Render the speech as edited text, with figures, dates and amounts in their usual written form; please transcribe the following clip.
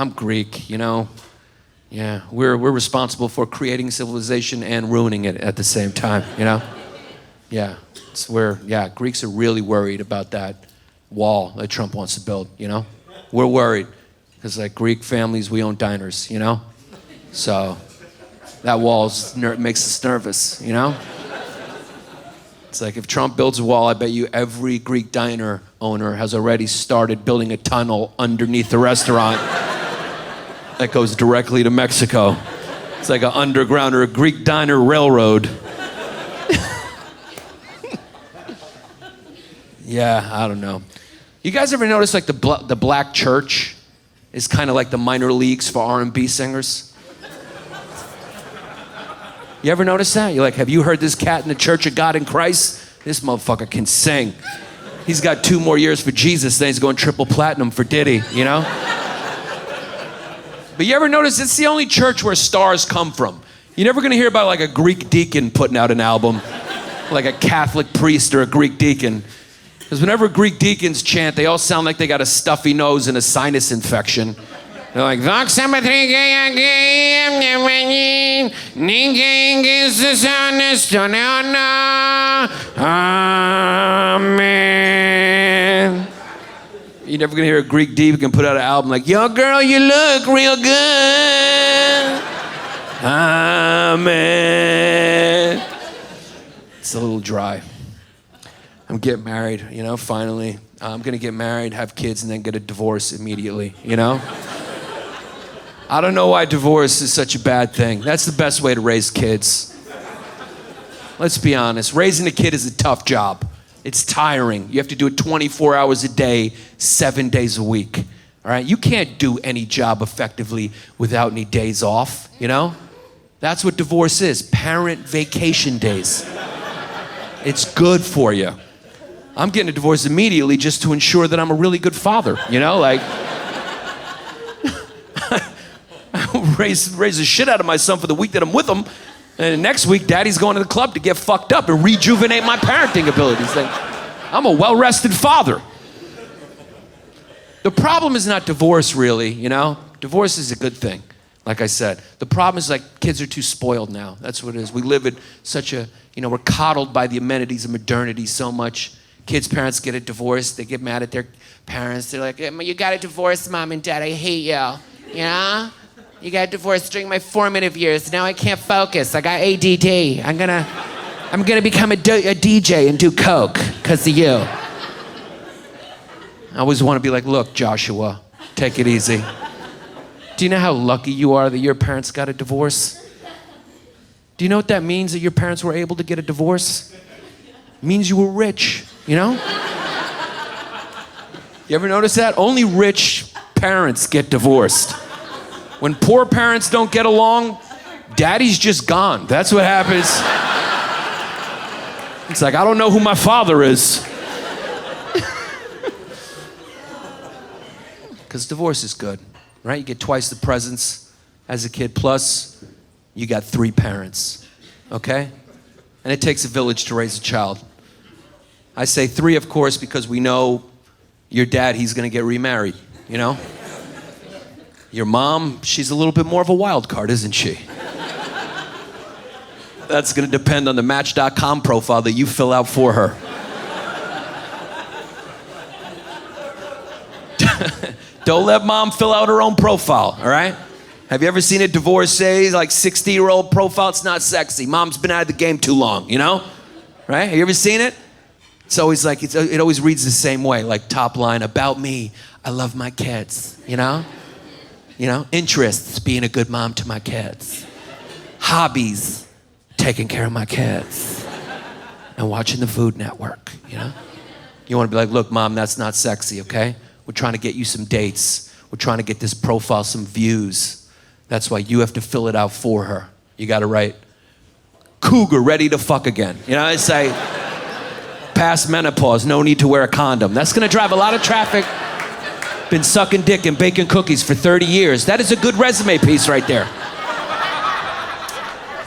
I'm Greek, you know? Yeah, we're responsible for creating civilization and ruining it at the same time, you know? Yeah, Greeks are really worried about that wall that Trump wants to build, you know? We're worried, because like Greek families, we own diners, you know? So that wall makes us nervous, you know? It's like if Trump builds a wall, I bet you every Greek diner owner has already started building a tunnel underneath the restaurant that goes directly to Mexico. It's like an underground or a Greek diner railroad. Yeah, I don't know. You guys ever notice like the black church is kind of like the minor leagues for R&B singers? You ever notice that? You're like, have you heard this cat in the Church of God in Christ? This motherfucker can sing. He's got 2 more years for Jesus, then he's going triple platinum for Diddy, you know? But you ever notice it's the only church where stars come from? You're never gonna hear about like a Greek deacon putting out an album, like a Catholic priest or a Greek deacon. Because whenever Greek deacons chant, they all sound like they got a stuffy nose and a sinus infection. They're like, Amen. You're never gonna hear a Greek deacon put out an album like, yo girl, you look real good. Amen. It's a little dry. I'm getting married, you know, finally. I'm gonna get married, have kids, and then get a divorce immediately, you know? I don't know why divorce is such a bad thing. That's the best way to raise kids. Let's be honest, raising a kid is a tough job. It's tiring. You have to do it 24 hours a day, 7 days a week, all right? You can't do any job effectively without any days off, you know? That's what divorce is, parent vacation days. It's good for you. I'm getting a divorce immediately just to ensure that I'm a really good father, you know? Like, raise the shit out of my son for the week that I'm with him, and next week, daddy's going to the club to get fucked up and rejuvenate my parenting abilities. Like, I'm a well-rested father. The problem is not divorce, really, you know? Divorce is a good thing, like I said. The problem is, like, kids are too spoiled now. That's what it is. We live in such a, you know, we're coddled by the amenities of modernity so much. Kids' parents get a divorce. They get mad at their parents. They're like, you got a divorce, Mom and Dad. I hate you. You know? You got divorced during my formative years. Now I can't focus. I got ADD. I'm gonna become a DJ and do coke because of you. I always want to be like, look, Joshua, take it easy. Do you know how lucky you are that your parents got a divorce? Do you know what that means, that your parents were able to get a divorce? It means you were rich, you know? You ever notice that? Only rich parents get divorced. When poor parents don't get along, daddy's just gone. That's what happens. It's like, I don't know who my father is. Because divorce is good, right? You get twice the presents as a kid, plus you got 3 parents, okay? And it takes a village to raise a child. I say 3, of course, because we know your dad, he's gonna get remarried, you know? Your mom, she's a little bit more of a wild card, isn't she? That's gonna depend on the Match.com profile that you fill out for her. Don't let mom fill out her own profile, all right? Have you ever seen a divorcee, like 60-year-old profile? It's not sexy. Mom's been out of the game too long, you know? Right? Have you ever seen it? It's always like, it always reads the same way, like top line, about me, I love my kids, you know? You know, interests, being a good mom to my kids. Hobbies, taking care of my kids. And watching the Food Network, you know? You want to be like, look, Mom, that's not sexy, okay? We're trying to get you some dates. We're trying to get this profile some views. That's why you have to fill it out for her. You got to write, cougar, ready to fuck again. You know, it's like, past menopause, no need to wear a condom. That's going to drive a lot of traffic. Been sucking dick and baking cookies for 30 years. That is a good resume piece right there.